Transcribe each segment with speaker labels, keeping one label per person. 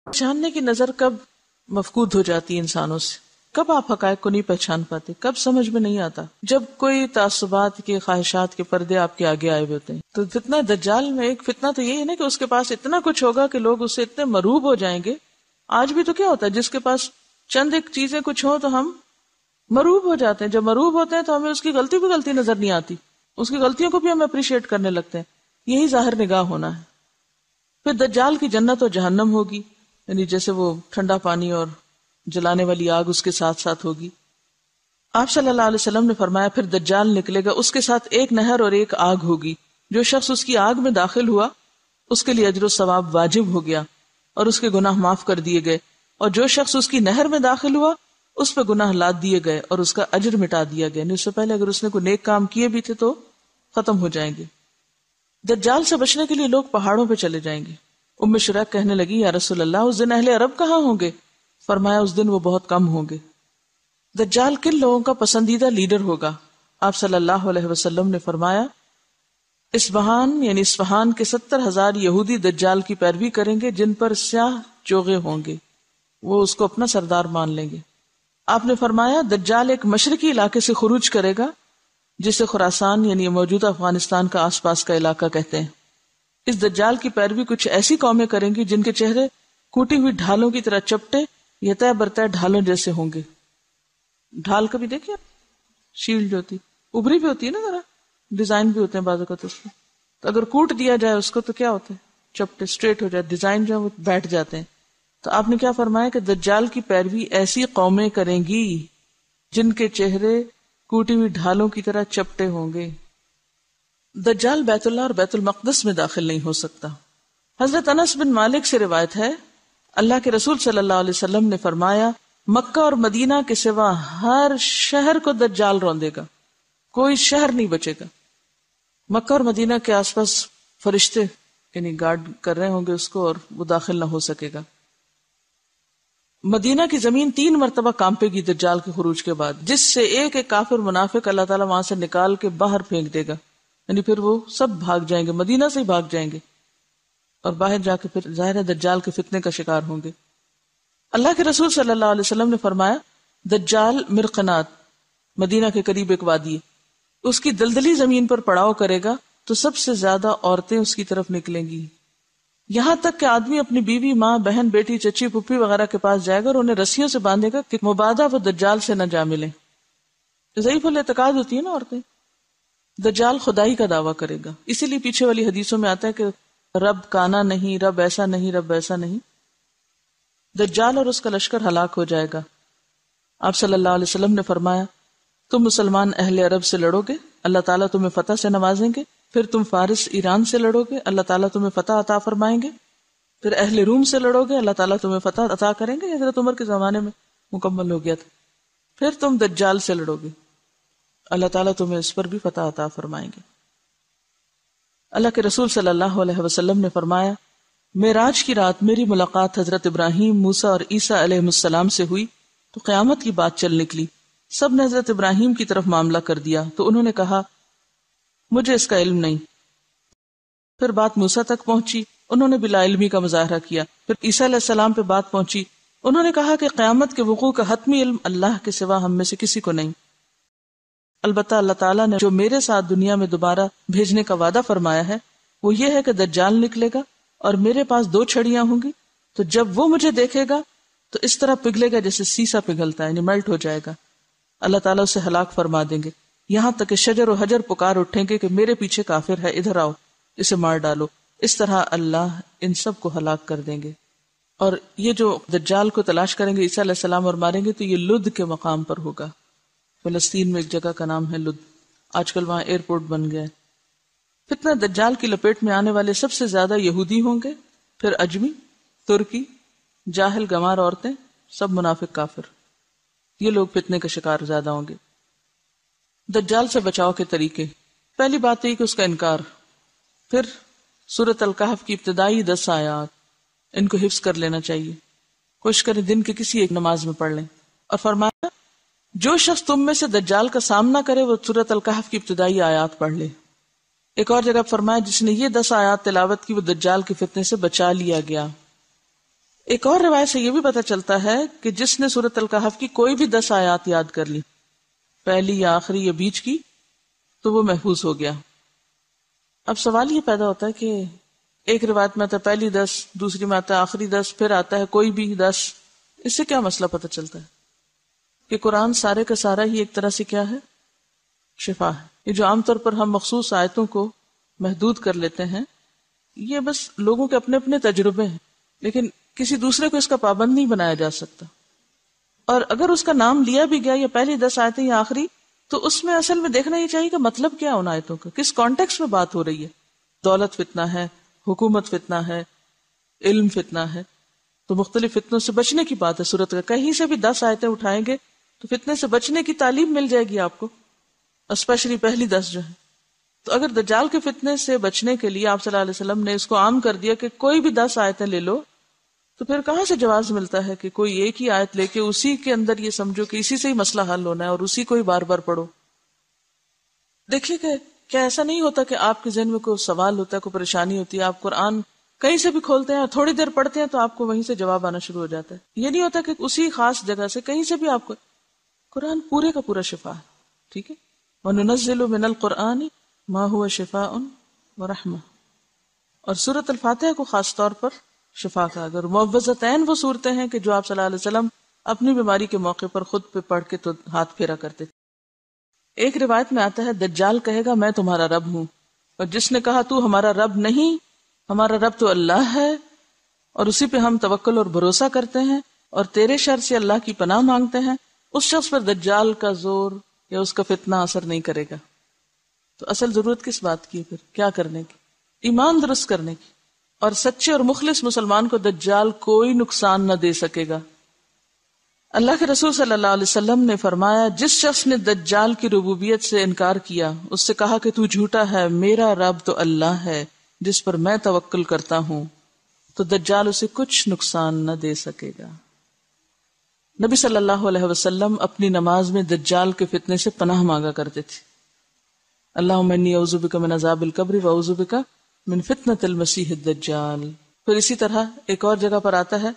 Speaker 1: پہچاننے کی نظر کب مفقود ہو جاتی ہے انسانوں سے، کب آپ حقائق کو نہیں پہچان پاتے، کب سمجھ میں نہیں آتا؟ جب کوئی تعصبات کے، خواہشات کے پردے آپ کے آگے آئے ہوتے ہیں. تو فتنہ دجال میں ایک فتنہ تو یہ ہے نا کہ اس کے پاس اتنا کچھ ہوگا کہ لوگ اس سے اتنے مرعوب ہو جائیں گے. آج بھی تو کیا ہوتا ہے، جس کے پاس چند ایک چیزیں کچھ ہوں تو ہم مرعوب ہو جاتے ہیں. جب مرعوب ہوتے ہیں تو ہمیں اس کی غلطی بھی غلطی نظر نہیں آتی، اس کی غلطیوں کو بھی ہم اپریشیٹ کرنے لگتے ہیں. یہی ظاہر نگاہ ہونا ہے. پھر دجال کی جنت اور جہنم ہوگی، یعنی جیسے وہ ٹھنڈا پانی اور جلانے والی آگ اس کے ساتھ ساتھ ہوگی. آپ صلی اللہ علیہ وسلم نے فرمایا پھر دجال نکلے گا، اس کے ساتھ ایک نہر اور ایک آگ ہوگی. جو شخص اس کی آگ میں داخل ہوا اس کے لیے اجر و ثواب واجب ہو گیا اور اس کے گناہ معاف کر دیے گئے، اور جو شخص اس کی نہر میں داخل ہوا اس پہ گناہ لاد دیے گئے اور اس کا اجر مٹا دیا گیا. اس سے پہلے اگر اس نے کوئی نیک کام کیے بھی تھے تو ختم ہو جائیں گے. دجال سے بچنے کے لیے لوگ پہاڑوں پہ چلے جائیں گے. ام شریک کہنے لگی یا رسول اللہ اس دن اہل عرب کہاں ہوں گے؟ فرمایا اس دن وہ بہت کم ہوں گے. دجال کن لوگوں کا پسندیدہ لیڈر ہوگا؟ آپ صلی اللہ علیہ وسلم نے فرمایا اصبہان یعنی اصفہان کے 70,000 یہودی دجال کی پیروی کریں گے جن پر سیاہ چوغے ہوں گے، وہ اس کو اپنا سردار مان لیں گے. آپ نے فرمایا دجال ایک مشرقی علاقے سے خروج کرے گا جسے خراسان یعنی موجودہ افغانستان کا آس پاس کا علاقہ کہتے ہیں. اس دجال کی پیروی کچھ ایسی قومیں کریں گی جن کے چہرے کوٹی ہوئی ڈھالوں کی طرح چپٹے یا طے برطے ڈھالوں جیسے ہوں گے. ڈھال کبھی دیکھیں، شیلڈ جو ہوتی ابری بھی ہوتی ہے نا، ذرا ڈیزائن بھی ہوتے ہیں بعض اوقات اس میں، تو اگر کوٹ دیا جائے اس کو تو کیا ہوتا ہے، چپٹے اسٹریٹ ہو جائے، ڈیزائن جو ہے وہ بیٹھ جاتے ہیں. تو آپ نے کیا فرمایا کہ دجال کی پیروی ایسی قومیں کریں گی جن کے چہرے کوٹی ہوئی ڈھالوں کی طرح چپٹے ہوں گے. دجال بیت اللہ اور بیت المقدس میں داخل نہیں ہو سکتا. حضرت انس بن مالک سے روایت ہے اللہ کے رسول صلی اللہ علیہ وسلم نے فرمایا مکہ اور مدینہ کے سوا ہر شہر کو دجال روندے گا، کوئی شہر نہیں بچے گا. مکہ اور مدینہ کے آس پاس فرشتے یعنی گارڈ کر رہے ہوں گے اس کو اور وہ داخل نہ ہو سکے گا. مدینہ کی زمین 3 مرتبہ کانپے گی دجال کے خروج کے بعد، جس سے ایک ایک کافر منافق اللہ تعالیٰ وہاں سے نکال کے باہر پھینک دے گا، یعنی پھر وہ سب بھاگ جائیں گے، مدینہ سے ہی بھاگ جائیں گے اور باہر جا کے پھر ظاہر دجال کے فتنے کا شکار ہوں گے. اللہ کے رسول صلی اللہ علیہ وسلم نے فرمایا دجال مرقنات مدینہ کے قریب ایک وادی ہے، اس کی دلدلی زمین پر پڑاؤ کرے گا تو سب سے زیادہ عورتیں اس کی طرف نکلیں گی، یہاں تک کہ آدمی اپنی بیوی، ماں، بہن، بیٹی، چچی، پھپھی وغیرہ کے پاس جائے گا اور انہیں رسیوں سے باندھے گا کہ مبادا وہ دجال سے نہ جا ملیں. ضعیف الاعتقاد ہوتی ہے نا عورتیں. دجال خدائی کا دعویٰ کرے گا، اسی لیے پیچھے والی حدیثوں میں آتا ہے کہ رب کانا نہیں، رب ایسا نہیں، رب ایسا نہیں. دجال اور اس کا لشکر ہلاک ہو جائے گا. آپ صلی اللہ علیہ وسلم نے فرمایا تم مسلمان اہل عرب سے لڑو گے، اللہ تعالیٰ تمہیں فتح سے نوازیں گے. پھر تم فارس ایران سے لڑو گے، اللہ تعالیٰ تمہیں فتح عطا فرمائیں گے. پھر اہل روم سے لڑو گے، اللہ تعالیٰ تمہیں فتح عطا کریں گے. حضرت عمر کے زمانے میں مکمل ہو گیا تھا. پھر تم دجال سے لڑو گے، اللہ تعالیٰ تمہیں اس پر بھی فتح عطا فرمائیں گے. اللہ کے رسول صلی اللہ علیہ وسلم نے فرمایا معراج کی رات میری ملاقات حضرت ابراہیم، موسیٰ اور عیسیٰ علیہ السلام سے ہوئی تو قیامت کی بات چل نکلی. سب نے حضرت ابراہیم کی طرف معاملہ کر دیا تو انہوں نے کہا مجھے اس کا علم نہیں. پھر بات موسیٰ تک پہنچی، انہوں نے بلا علمی کا مظاہرہ کیا. پھر عیسیٰ علیہ السلام پہ بات پہنچی، انہوں نے کہا کہ قیامت کے وقوع کا حتمی علم اللہ کے سوا ہم میں سے کسی کو نہیں. البتہ اللہ تعالیٰ نے جو میرے ساتھ دنیا میں دوبارہ بھیجنے کا وعدہ فرمایا ہے وہ یہ ہے کہ دجال نکلے گا اور میرے پاس 2 چھڑیاں ہوں گی، تو جب وہ مجھے دیکھے گا تو اس طرح پگھلے گا جیسے سیسا پگھلتا ہے، یعنی میلٹ ہو جائے گا. اللہ تعالیٰ اسے ہلاک فرما دیں گے، یہاں تک کہ شجر و حجر پکار اٹھیں گے کہ میرے پیچھے کافر ہے، ادھر آؤ، اسے مار ڈالو. اس طرح اللہ ان سب کو ہلاک کر دیں گے. اور یہ جو دجال کو تلاش کریں گے عیسیٰ علیہ السلام اور ماریں گے تو یہ لد کے مقام پر ہوگا. فلسطین میں ایک جگہ کا نام ہے لد، آج کل وہاں ایئرپورٹ بن گیا ہے. فتنہ دجال کی لپیٹ میں آنے والے سب سے زیادہ یہودی ہوں گے، پھر اجمی، ترکی، جاہل گمار عورتیں، سب منافق کافر. یہ لوگ فتنے کا شکار زیادہ ہوں گے. دجال سے بچاؤ کے طریقے، پہلی بات یہ کہ اس کا انکار. پھر سورۃ الکہف کی ابتدائی 10 آیات ان کو حفظ کر لینا چاہیے، کوشش کریں دن کے کسی ایک نماز میں پڑھ لیں. اور فرمایا جو شخص تم میں سے دجال کا سامنا کرے وہ سورۃ الکہف کی ابتدائی آیات پڑھ لے. ایک اور جگہ فرمایا جس نے یہ 10 آیات تلاوت کی وہ دجال کے فتنے سے بچا لیا گیا. ایک اور روایت سے یہ بھی پتہ چلتا ہے کہ جس نے سورۃ الکہف کی کوئی بھی 10 آیات یاد کر لی، پہلی یا آخری یا بیچ کی، تو وہ محفوظ ہو گیا۔ اب سوال یہ پیدا ہوتا ہے کہ ایک روایت میں آتا ہے پہلی 10، دوسری میں آتا ہے آخری 10، پھر آتا ہے کوئی بھی 10۔ اس سے کیا مسئلہ پتہ چلتا ہے؟ کہ قرآن سارے کا سارا ہی ایک طرح سے کیا ہے؟ شفا ہے۔ یہ جو عام طور پر ہم مخصوص آیتوں کو محدود کر لیتے ہیں، یہ بس لوگوں کے اپنے اپنے تجربے ہیں، لیکن کسی دوسرے کو اس کا پابند نہیں بنایا جا سکتا۔ اور اگر اس کا نام لیا بھی گیا یا پہلی 10 آیتیں یا آخری، تو اس میں اصل میں دیکھنا یہ چاہیے کہ مطلب کیا ان آیتوں کا، کس کانٹیکس میں بات ہو رہی ہے۔ دولت فتنہ ہے، حکومت فتنہ ہے، علم فتنہ ہے، تو مختلف فتنوں سے بچنے کی بات ہے سورت کا۔ کہیں سے بھی 10 آیتیں اٹھائیں گے تو فتنے سے بچنے کی تعلیم مل جائے گی آپ کو، اسپیشلی پہلی 10 جو ہے۔ تو اگر دجال کے فتنے سے بچنے کے لیے آپ صلی اللہ علیہ وسلم نے اس کو عام کر دیا کہ کوئی بھی 10 آیتیں لے لو، تو پھر کہاں سے جواز ملتا ہے کہ کوئی ایک ہی آیت لے کے اسی کے اندر یہ سمجھو کہ اسی سے ہی مسئلہ حل ہونا ہے اور اسی کو ہی بار بار پڑھو۔ دیکھیے کہ کیا ایسا نہیں ہوتا کہ آپ کے ذہن میں کوئی سوال ہوتا ہے، کوئی پریشانی ہوتی ہے، آپ قرآن کہیں سے بھی کھولتے ہیں اور تھوڑی دیر پڑھتے ہیں تو آپ کو وہیں سے جواب آنا شروع ہو جاتا ہے۔ یہ نہیں ہوتا کہ اسی خاص جگہ سے کہیں سے بھی آپ کو، قرآن پورے کا پورا شفا ہے، ٹھیک ہے۔ وَنُنَزِّلُ مِنَ الْقُرْآنِ مَا هُوَ شِفَاءٌ وَرَحْمَةٌ، اور سورۃ الفاتحہ کو خاص طور پر شفا کا، اگر معوذتین وہ صورتیں ہیں کہ جو آپ صلی اللہ علیہ وسلم اپنی بیماری کے موقع پر خود پہ پڑھ کے تو ہاتھ پھیرا کرتے تھے۔ ایک روایت میں آتا ہے دجال کہے گا میں تمہارا رب ہوں، اور جس نے کہا تو ہمارا رب نہیں، ہمارا رب تو اللہ ہے اور اسی پہ ہم توکل اور بھروسہ کرتے ہیں اور تیرے شر سے اللہ کی پناہ مانگتے ہیں، اس شخص پر دجال کا زور یا اس کا فتنہ اثر نہیں کرے گا۔ تو اصل ضرورت کس بات کی ہے پھر؟ کیا کرنے کی؟ ایمان درست کرنے کی، اور سچے اور مخلص مسلمان کو دجال کوئی نقصان نہ دے سکے گا۔ اللہ کے رسول صلی اللہ علیہ وسلم نے فرمایا جس شخص نے دجال کی ربوبیت سے انکار کیا، اس سے کہا کہ تو جھوٹا ہے، میرا رب تو اللہ ہے جس پر میں توکل کرتا ہوں، تو دجال اسے کچھ نقصان نہ دے سکے گا۔ نبی صلی اللہ علیہ وسلم اپنی نماز میں دجال کے فتنے سے پناہ مانگا کرتے تھے، اللہم انی اعوذ بک من عذاب القبر واعوذ بک من فتنۃ المسیح الدجال۔ پھر اسی طرح ایک اور جگہ پر آتا ہے،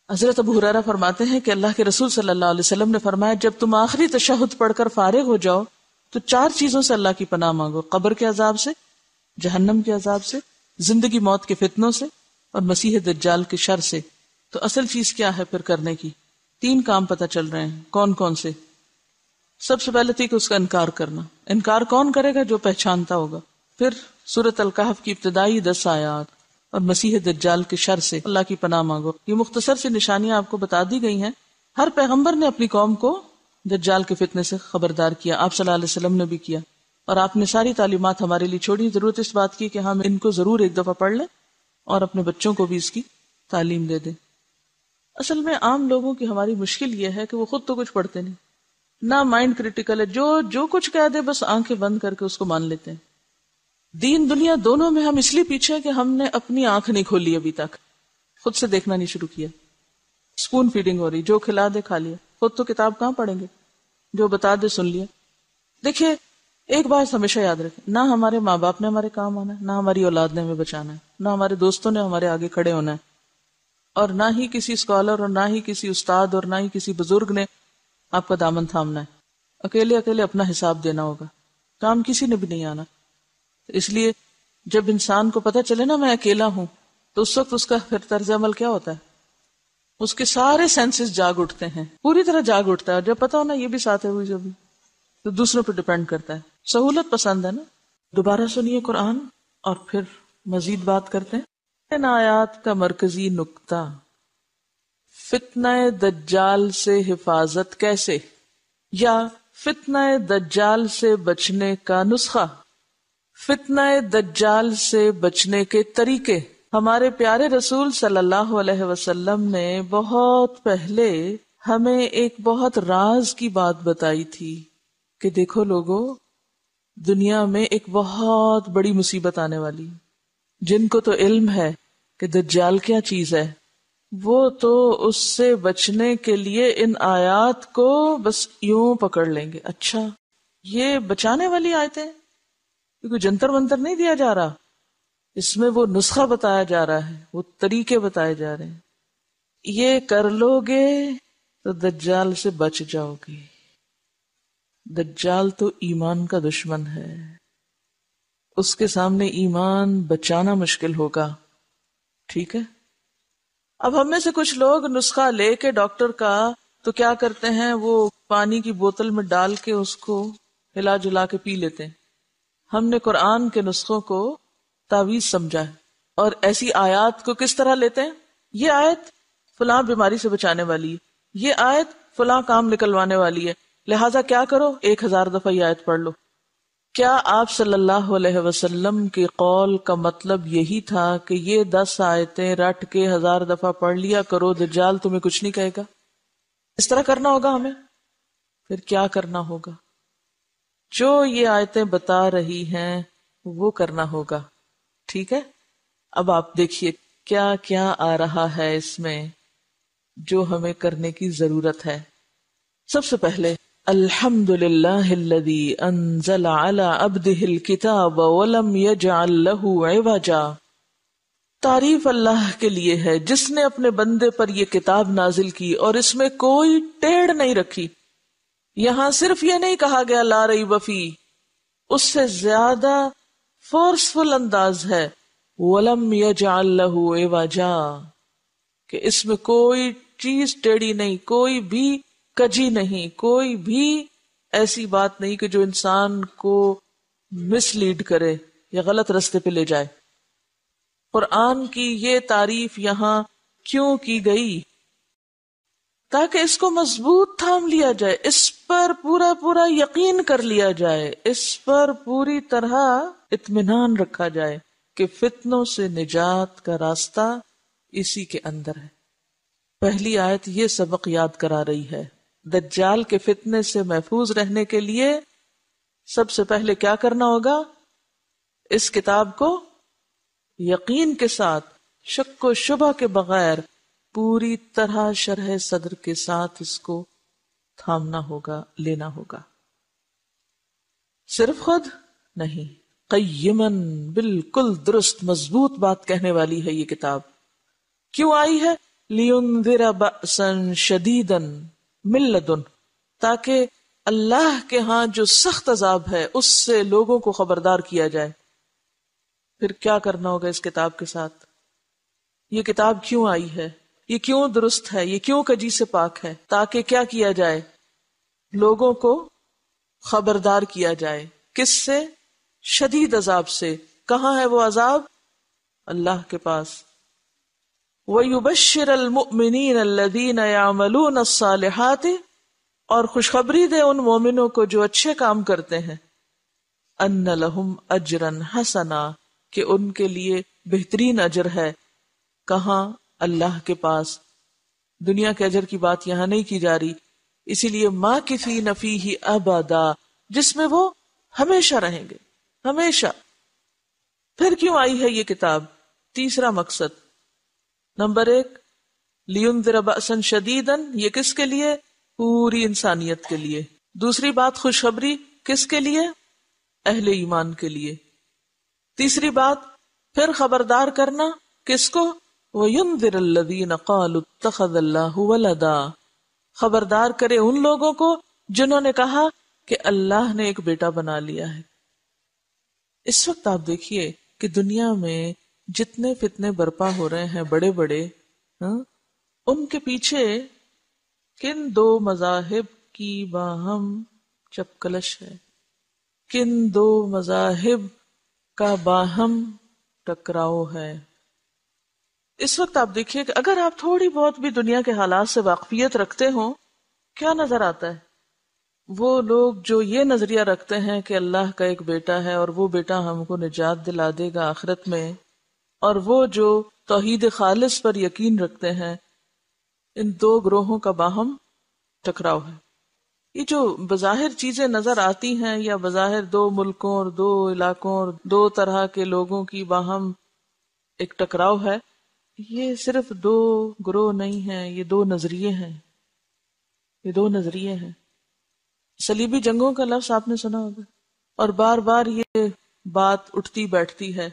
Speaker 1: حضرت ابو ہریرہ فرماتے ہیں کہ اللہ کے رسول صلی اللہ علیہ وسلم نے فرمایا جب تم آخری تشہد پڑھ کر فارغ ہو جاؤ تو 4 چیزوں سے اللہ کی پناہ مانگو، قبر کے عذاب سے، جہنم کے عذاب سے، زندگی موت کے فتنوں سے، اور مسیح دجال کے شر سے۔ تو اصل چیز کیا ہے پھر کرنے کی؟ 3 کام پتہ چل رہے ہیں، کون کون سے؟ سب سے پہلے تھی کہ اس کا انکار کرنا۔ انکار کون کرے گا؟ جو پہچانتا ہوگا۔ پھر سورۃ الکہف کی ابتدائی 10 آیات اور مسیح دجال کے شر سے اللہ کی پناہ مانگو۔ یہ مختصر سی نشانیاں آپ کو بتا دی گئی ہیں۔ ہر پیغمبر نے اپنی قوم کو دجال کے فتنے سے خبردار کیا، آپ صلی اللہ علیہ وسلم نے بھی کیا، اور آپ نے ساری تعلیمات ہمارے لیے چھوڑی۔ ضرورت اس بات کی کہ ہم ان کو ضرور ایک دفعہ پڑھ لیں اور اپنے بچوں کو بھی اس کی تعلیم دے دیں۔ اصل میں عام لوگوں کی ہماری مشکل یہ ہے کہ وہ خود تو کچھ پڑھتے نہیں، نہ مائنڈ کریٹیکل ہے، جو کچھ کہہ دے بس آنکھیں بند کر کے اس کو مان لیتے ہیں۔ دین دنیا دونوں میں ہم اس لیے پیچھے کہ ہم نے اپنی آنکھ نہیں کھولی ابھی تک، خود سے دیکھنا نہیں شروع کیا۔ اسپون فیڈنگ ہو رہی، جو کھلا دے کھا لیا، خود تو کتاب کہاں پڑھیں گے، جو بتا دے سن لیا۔ دیکھیے ایک بات ہمیشہ یاد رکھیں، نہ ہمارے ماں باپ نے ہمارے کام آنا ہے، نہ ہماری اولاد نے ہمیں بچانا ہے، نہ ہمارے دوستوں نے ہمارے آگے کھڑے ہونا ہے، اور نہ ہی کسی اسکالر اور نہ ہی کسی استاد اور نہ ہی کسی بزرگ نے آپ کا دامن تھامنا ہے۔ اکیلے اپنا حساب دینا ہوگا، کام کسی نے بھی نہیں آنا۔ اس لیے جب انسان کو پتہ چلے نا میں اکیلا ہوں، تو اس وقت اس کا پھر طرز عمل کیا ہوتا ہے؟ اس کے سارے سینسز جاگ اٹھتے ہیں، پوری طرح جاگ اٹھتا ہے، اور جب پتا ہونا یہ بھی ساتھ ہے ہوئی جو بھی، تو دوسروں پہ ڈیپینڈ کرتا ہے۔ سہولت پسند ہے نا۔ دوبارہ سنیے قرآن اور پھر مزید بات کرتے ہیں۔ ان آیات کا مرکزی نقطہ، فتنہ دجال سے حفاظت کیسے، یا فتنہ دجال سے بچنے کا نسخہ، فتنہ دجال سے بچنے کے طریقے۔ ہمارے پیارے رسول صلی اللہ علیہ وسلم نے بہت پہلے ہمیں ایک بہت راز کی بات بتائی تھی کہ دیکھو لوگو، دنیا میں ایک بہت بڑی مصیبت آنے والی، جن کو تو علم ہے کہ دجال کیا چیز ہے، وہ تو اس سے بچنے کے لیے ان آیات کو بس یوں پکڑ لیں گے۔ اچھا یہ بچانے والی آیتیں، کیونکہ جنتر منتر نہیں دیا جا رہا، اس میں وہ نسخہ بتایا جا رہا ہے، وہ طریقے بتائے جا رہے ہیں۔ یہ کر لو گے تو دجال سے بچ جاؤ گے. دجال تو ایمان کا دشمن ہے، اس کے سامنے ایمان بچانا مشکل ہوگا. ٹھیک ہے. اب ہم میں سے کچھ لوگ نسخہ لے کے ڈاکٹر کا تو کیا کرتے ہیں، وہ پانی کی بوتل میں ڈال کے اس کو ہلا جلا کے پی لیتے ہیں. ہم نے قرآن کے نسخوں کو تعویذ سمجھا ہے. اور ایسی آیات کو کس طرح لیتے ہیں، یہ آیت فلاں بیماری سے بچانے والی ہے، یہ آیت فلاں کام نکلوانے والی ہے، لہٰذا کیا کرو 1000 دفعہ یہ آیت پڑھ لو. کیا آپ صلی اللہ علیہ وسلم کے قول کا مطلب یہی تھا کہ یہ 10 آیتیں رٹ کے 1000 دفعہ پڑھ لیا کرو، دجال تمہیں کچھ نہیں کہے گا؟ اس طرح کرنا ہوگا ہمیں. پھر کیا کرنا ہوگا؟ جو یہ آیتیں بتا رہی ہیں وہ کرنا ہوگا. ٹھیک ہے. اب آپ دیکھیے کیا کیا آ رہا ہے اس میں جو ہمیں کرنے کی ضرورت ہے. سب سے پہلے الحمد للہ الذی انزل علی عبدہ الکتاب ولم یجعل لہ عوجا. تعریف اللہ کے لیے ہے جس نے اپنے بندے پر یہ کتاب نازل کی اور اس میں کوئی ٹیڑھ نہیں رکھی. یہاں صرف یہ نہیں کہا گیا لا ریب فیہ، اس سے زیادہ فورسفل انداز ہے وَلَمْ يَجْعَلْ لَهُ عِوَجًا، کہ اس میں کوئی چیز ٹیڑھی نہیں، کوئی بھی کجی نہیں، کوئی بھی ایسی بات نہیں کہ جو انسان کو مس لیڈ کرے یا غلط رستے پہ لے جائے. قرآن کی یہ تعریف یہاں کیوں کی گئی؟ تاکہ اس کو مضبوط تھام لیا جائے، اس پر پورا پورا یقین کر لیا جائے، اس پر پوری طرح اطمینان رکھا جائے کہ فتنوں سے نجات کا راستہ اسی کے اندر ہے. پہلی آیت یہ سبق یاد کرا رہی ہے. دجال کے فتنے سے محفوظ رہنے کے لیے سب سے پہلے کیا کرنا ہوگا؟ اس کتاب کو یقین کے ساتھ، شک و شبہ کے بغیر، پوری طرح شرح صدر کے ساتھ اس کو تھامنا ہوگا، لینا ہوگا. صرف خود نہیں، قیمن، بالکل درست مضبوط بات کہنے والی ہے یہ کتاب. کیوں آئی ہے؟ لِيُنذِرَ بَأْسًا شَدِيدًا مِن لَدُنْ، تاکہ اللہ کے ہاں جو سخت عذاب ہے اس سے لوگوں کو خبردار کیا جائے. پھر کیا کرنا ہوگا اس کتاب کے ساتھ؟ یہ کتاب کیوں آئی ہے؟ یہ کیوں درست ہے؟ یہ کیوں کجی سے پاک ہے؟ تاکہ کیا کیا جائے؟ لوگوں کو خبردار کیا جائے. کس سے؟ شدید عذاب سے. کہاں ہے وہ عذاب؟ اللہ کے پاس. وَيُبَشِّرَ الْمُؤْمِنِينَ الَّذِينَ يَعْمَلُونَ الصَّالِحَاتِ، اور خوشخبری دے ان مومنوں کو جو اچھے کام کرتے ہیں، أَنَّ لَهُمْ أَجْرًا حَسَنًا، کہ ان کے لیے بہترین اجر ہے. کہاں؟ اللہ کے پاس. دنیا کے اجر کی بات یہاں نہیں کی جا رہی، اسی لیے مَاكِثِينَ فِيهِ أَبَدًا، جس میں وہ ہمیشہ رہیں گے، ہمیشہ. پھر کیوں آئی ہے یہ کتاب؟ تیسرا مقصد. نمبر 1، لِيُنذِرَ بَأْسًا شَدِيدًا، یہ کس کے لیے؟ پوری انسانیت کے لیے. دوسری بات خوشخبری کس کے لیے؟ اہل ایمان کے لیے. تیسری بات پھر خبردار کرنا کس کو؟ وَيُنذِرَ الَّذِينَ قَالُوا اتَّخَذَ اللَّهُ وَلَدًا، خبردار کرے ان لوگوں کو جنہوں نے کہا کہ اللہ نے ایک بیٹا بنا لیا ہے. اس وقت آپ دیکھیے کہ دنیا میں جتنے فتنے برپا ہو رہے ہیں بڑے بڑے، ان کے پیچھے کن دو مذاہب کی باہم چپکلش ہے، کن دو مذاہب کا باہم ٹکراؤ ہے. اس وقت آپ دیکھیے کہ اگر آپ تھوڑی بہت بھی دنیا کے حالات سے واقفیت رکھتے ہوں، کیا نظر آتا ہے؟ وہ لوگ جو یہ نظریہ رکھتے ہیں کہ اللہ کا ایک بیٹا ہے اور وہ بیٹا ہم کو نجات دلا دے گا آخرت میں، اور وہ جو توحید خالص پر یقین رکھتے ہیں، ان دو گروہوں کا باہم ٹکراؤ ہے. یہ جو بظاہر چیزیں نظر آتی ہیں، یا بظاہر دو ملکوں اور دو علاقوں اور دو طرح کے لوگوں کی باہم ایک ٹکراؤ ہے، یہ صرف دو گروہ نہیں ہیں، یہ دو نظریے ہیں. یہ دو نظریے ہیں. صلیبی جنگوں کا لفظ آپ نے سنا ہوگا، اور بار بار یہ بات اٹھتی بیٹھتی ہے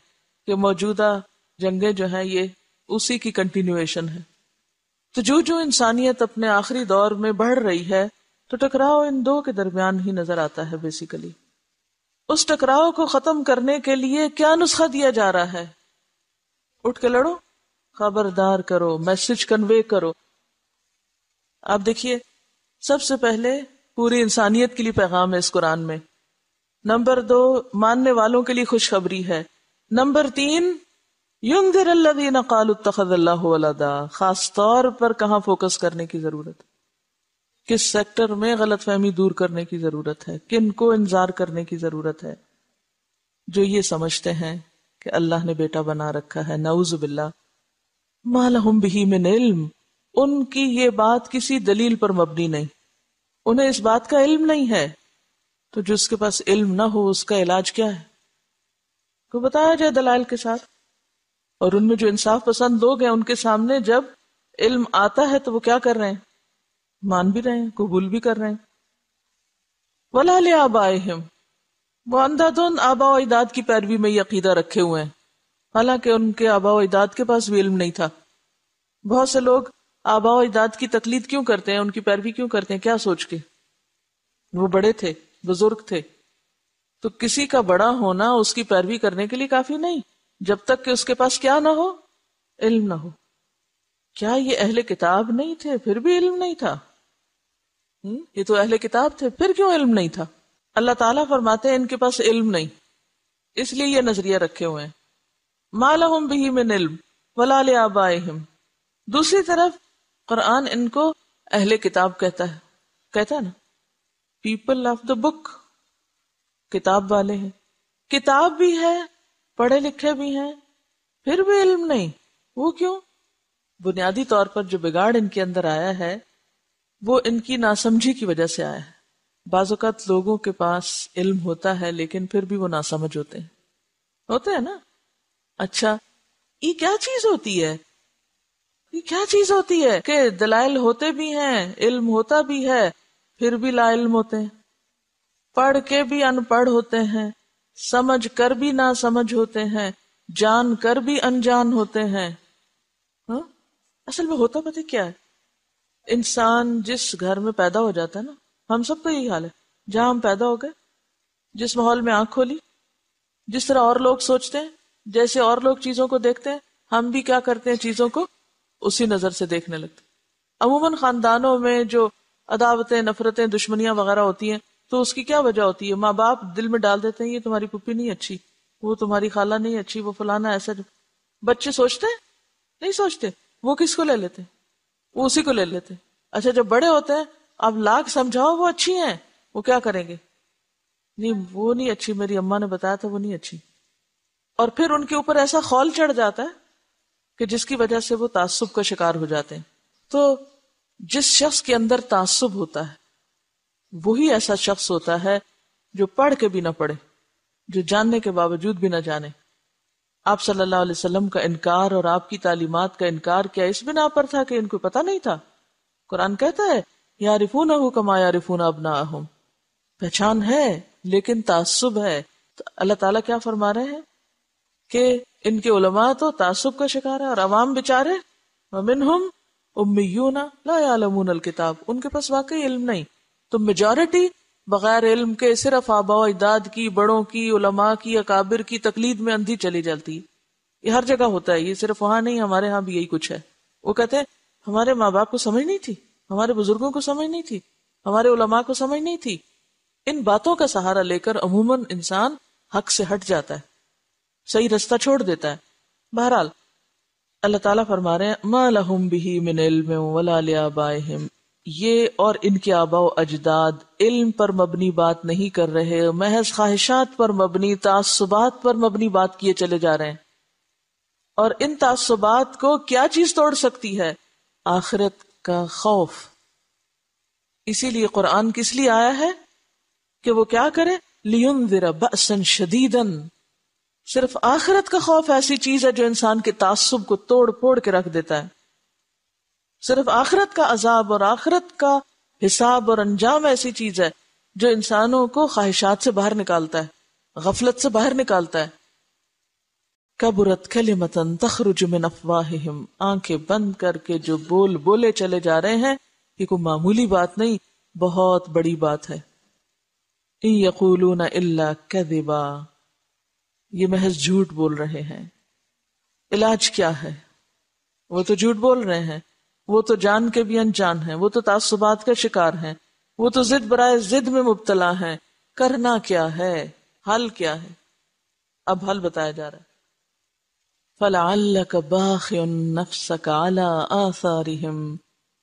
Speaker 1: کہ موجودہ جنگیں جو ہیں یہ اسی کی کنٹینیویشن ہے. تو جو انسانیت اپنے آخری دور میں بڑھ رہی ہے تو ٹکراؤ ان دو کے درمیان ہی نظر آتا ہے بیسیکلی. اس ٹکراؤ کو ختم کرنے کے لیے کیا نسخہ دیا جا رہا ہے؟ اٹھ کے لڑو، خبردار کرو، میسج کنوے کرو. آپ دیکھیے، سب سے پہلے پوری انسانیت کے لیے پیغام ہے اس قرآن میں. نمبر 2، ماننے والوں کے لیے خوشخبری ہے. نمبر 3، ينذر الذين قالوا اتخذ الله ولدا. خاص طور پر کہاں فوکس کرنے کی ضرورت ہے، کس سیکٹر میں غلط فہمی دور کرنے کی ضرورت ہے، کن کو انذار کرنے کی ضرورت ہے؟ جو یہ سمجھتے ہیں کہ اللہ نے بیٹا بنا رکھا ہے، نعوذ باللہ، ما لهم به من علم. ان کی یہ بات کسی دلیل پر مبنی نہیں، انہیں اس بات کا علم نہیں ہے. تو جس کے پاس علم نہ ہو اس کا علاج کیا ہے؟ کو بتایا جائے دلائل کے ساتھ. اور ان میں جو انصاف پسند لوگ ہیں ان کے سامنے جب علم آتا ہے تو وہ کیا کر رہے ہیں؟ مان بھی رہے ہیں، قبول بھی کر رہے ہیں. وَلَا لِآبَائِهِمْ. وہ اندھا دھند آبا و اجداد کی پیروی میں یہ عقیدہ رکھے ہوئے ہیں، حالانکہ ان کے آبا و اجداد کے پاس بھی علم نہیں تھا. بہت سے لوگ آبا و اجداد کی تقلید کیوں کرتے ہیں، ان کی پیروی کیوں کرتے ہیں؟ کیا سوچ کے؟ وہ بڑے تھے، بزرگ تھے. تو کسی کا بڑا ہونا اس کی پیروی کرنے کے لیے کافی نہیں جب تک کہ اس کے پاس کیا نہ ہو، علم نہ ہو. کیا یہ اہل کتاب نہیں تھے پھر بھی علم نہیں تھا؟ یہ تو اہل کتاب تھے، پھر کیوں علم نہیں تھا؟ اللہ تعالیٰ فرماتے ہیں ان کے پاس علم نہیں، اس لیے یہ نظریہ رکھے ہوئے ہیں. ما لہم بہ من علم ولا لآبائہم. دوسری طرف قرآن ان کو اہل کتاب کہتا ہے نا، پیپل آف دا بک، کتاب والے ہیں. کتاب بھی ہے، پڑھے لکھے بھی ہیں، پھر بھی علم نہیں. وہ کیوں؟ بنیادی طور پر جو بگاڑ ان کے اندر آیا ہے وہ ان کی ناسمجھی کی وجہ سے آیا ہے. بعض اوقات لوگوں کے پاس علم ہوتا ہے لیکن پھر بھی وہ ناسمجھ ہوتے ہیں نا. اچھا، یہ کیا چیز ہوتی ہے؟ یہ کیا چیز ہوتی ہے کہ دلائل ہوتے بھی ہیں، علم ہوتا بھی ہے، پھر بھی لا علم ہوتے ہیں، پڑھ کے بھی ان پڑھ ہوتے ہیں، سمجھ کر بھی نہ سمجھ ہوتے ہیں، جان کر بھی انجان ہوتے ہیں. ہاں؟ اصل میں ہوتا پتہ کیا ہے؟ انسان جس گھر میں پیدا ہو جاتا ہے نا، ہم سب کا یہی حال ہے، جہاں ہم پیدا ہو گئے، جس ماحول میں آنکھ کھولی، جس طرح اور لوگ سوچتے ہیں، جیسے اور لوگ چیزوں کو دیکھتے ہیں، ہم بھی کیا کرتے ہیں، چیزوں کو اسی نظر سے دیکھنے لگتے. عموماً خاندانوں میں جو عداوتیں، نفرتیں، دشمنیاں وغیرہ ہوتی ہیں تو اس کی کیا وجہ ہوتی ہے؟ ماں باپ دل میں ڈال دیتے ہیں یہ تمہاری پھوپھی نہیں اچھی، وہ تمہاری خالہ نہیں اچھی، وہ فلانا ایسا. بچے سوچتے ہیں؟ نہیں سوچتے. وہ کس کو لے لیتے؟ وہ اسی کو لے لیتے. اچھا جب بڑے ہوتے ہیں اب لاکھ سمجھاؤ وہ اچھی ہیں، وہ کیا کریں گے؟ نہیں وہ نہیں اچھی، میری اماں نے بتایا تھا وہ نہیں اچھی. اور پھر ان کے اوپر ایسا خول چڑھ جاتا ہے کہ جس کی وجہ سے وہ تعصب کا شکار ہو جاتے ہیں. تو جس شخص کے اندر تعصب ہوتا ہے وہی ایسا شخص ہوتا ہے جو پڑھ کے بھی نہ پڑھے، جو جاننے کے باوجود بھی نہ جانے. آپ صلی اللہ علیہ وسلم کا انکار اور آپ کی تعلیمات کا انکار کیا اس بنا پر تھا کہ ان کو پتہ نہیں تھا؟ قرآن کہتا ہے یعرفونہ کما یعرفون ابناءہم، پہچان ہے لیکن تعصب ہے. تو اللہ تعالیٰ کیا فرما رہے ہیں کہ ان کے علماء تو تعصب کا شکار ہے اور عوام بیچارے ومنہم امیون لا یعلمون الکتاب، ان کے پاس واقعی علم نہیں. تو میجورٹی بغیر علم کے صرف آباء و اجداد کی، بڑوں کی، علماء کی، اکابر کی تقلید میں اندھی چلی جاتی ہے. یہ ہر جگہ ہوتا ہے، یہ صرف وہاں نہیں، ہمارے ہاں بھی یہی کچھ ہے. وہ کہتے ہیں ہمارے ماں باپ کو سمجھ نہیں تھی، ہمارے بزرگوں کو سمجھ نہیں تھی، ہمارے علماء کو سمجھ نہیں تھی. ان باتوں کا سہارا لے کر عموماً انسان حق سے ہٹ جاتا ہے، صحیح رستہ چھوڑ دیتا ہے. بہرحال اللہ تعالیٰ فرما رہے ہیں ما لہم بہ من علم ولا لآبائہم، یہ اور ان کے آباء و اجداد علم پر مبنی بات نہیں کر رہے، محض خواہشات پر مبنی، تعصبات پر مبنی بات کیے چلے جا رہے ہیں. اور ان تعصبات کو کیا چیز توڑ سکتی ہے؟ آخرت کا خوف. اسی لیے قرآن کس لیے آیا ہے کہ وہ کیا کرے؟ لِيُنذِرَ بَأْسًا شَدِيدًا. صرف آخرت کا خوف ایسی چیز ہے جو انسان کے تعصب کو توڑ پھوڑ کے رکھ دیتا ہے. صرف آخرت کا عذاب اور آخرت کا حساب اور انجام ایسی چیز ہے جو انسانوں کو خواہشات سے باہر نکالتا ہے، غفلت سے باہر نکالتا ہے. کبرت کلمۃ تخرج من افواہہم، آنکھیں بند کر کے جو بول بولے چلے جا رہے ہیں، یہ کوئی معمولی بات نہیں، بہت بڑی بات ہے۔ ان یقولون الا کذبا، یہ محض جھوٹ بول رہے ہیں۔ علاج کیا ہے؟ وہ تو جھوٹ بول رہے ہیں، وہ تو جان کے بھی انجان ہیں، وہ تو تعصبات کا شکار ہیں، وہ تو ضد برائے ضد میں مبتلا ہیں۔ کرنا کیا ہے؟ حل کیا ہے؟ اب حل بتایا جا رہا ہے۔ فَلَعَلَّكَ بَاخِعٌ نَفْسَكَ عَلَىٰ آثَارِهِمْ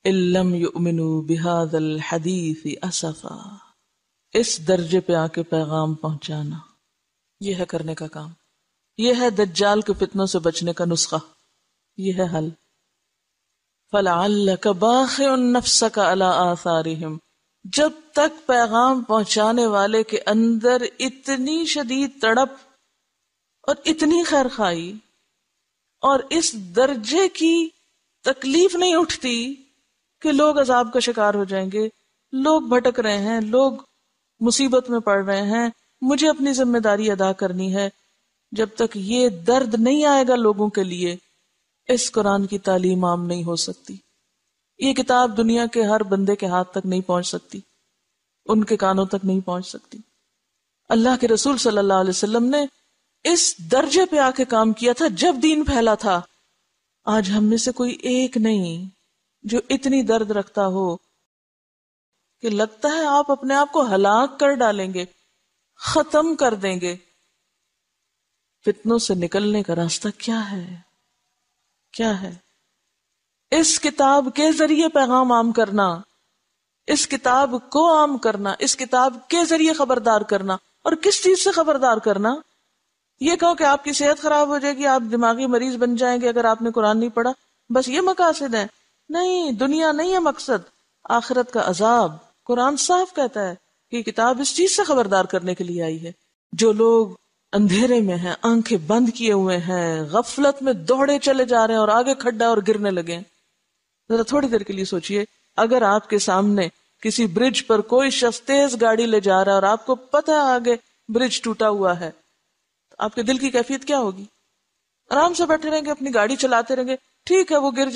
Speaker 1: إِن لَّمْ يُؤْمِنُوا بِهَٰذَا الْحَدِيثِ أَسَفًا، اس درجے پہ آ کے پیغام پہنچانا، یہ ہے کرنے کا کام، یہ ہے دجال کے فتنوں سے بچنے کا نسخہ، یہ ہے حل۔ فَلَعَلَّكَ بَاخِعٌ نَفْسَكَ عَلَىٰ آثَارِهِمْ، جب تک پیغام پہنچانے والے کے اندر اتنی شدید تڑپ اور اتنی خیرخواہی اور اس درجے کی تکلیف نہیں اٹھتی کہ لوگ عذاب کا شکار ہو جائیں گے، لوگ بھٹک رہے ہیں، لوگ مصیبت میں پڑ رہے ہیں، مجھے اپنی ذمہ داری ادا کرنی ہے، جب تک یہ درد نہیں آئے گا لوگوں کے لیے، اس قرآن کی تعلیم عام نہیں ہو سکتی۔ یہ کتاب دنیا کے ہر بندے کے ہاتھ تک نہیں پہنچ سکتی، ان کے کانوں تک نہیں پہنچ سکتی۔ اللہ کے رسول صلی اللہ علیہ وسلم نے اس درجے پہ آ کے کام کیا تھا جب دین پھیلا تھا۔ آج ہم میں سے کوئی ایک نہیں جو اتنی درد رکھتا ہو کہ لگتا ہے آپ اپنے آپ کو ہلاک کر ڈالیں گے، ختم کر دیں گے۔ فتنوں سے نکلنے کا راستہ کیا ہے؟ کیا ہے؟ اس کتاب کے ذریعے پیغام عام کرنا، اس کتاب کو عام کرنا، اس کتاب کے ذریعے خبردار کرنا۔ اور کس چیز سے خبردار کرنا؟ یہ کہو کہ آپ کی صحت خراب ہو جائے گی، آپ دماغی مریض بن جائیں گے اگر آپ نے قرآن نہیں پڑھا، بس یہ مقاصد ہیں؟ نہیں، دنیا نہیں ہے مقصد، آخرت کا عذاب۔ قرآن صاف کہتا ہے کہ کتاب اس چیز سے خبردار کرنے کے لیے آئی ہے۔ جو لوگ اندھیرے میں ہیں، آنکھیں بند کیے ہوئے ہیں، غفلت میں دوڑے چلے جا رہے ہیں اور آگے کھڈا اور گرنے لگے، ذرا تھوڑی دیر کے لیے سوچئے، اگر آپ کے سامنے کسی برج پر کوئی شخص تیز گاڑی لے جا رہا ہے اور آپ کو پتہ ہے آگے برج ٹوٹا ہوا ہے، تو آپ کے دل کی کیفیت کیا ہوگی؟ آرام سے بیٹھے رہیں گے، اپنی گاڑی چلاتے رہیں گے، ٹھیک ہے وہ گر جائے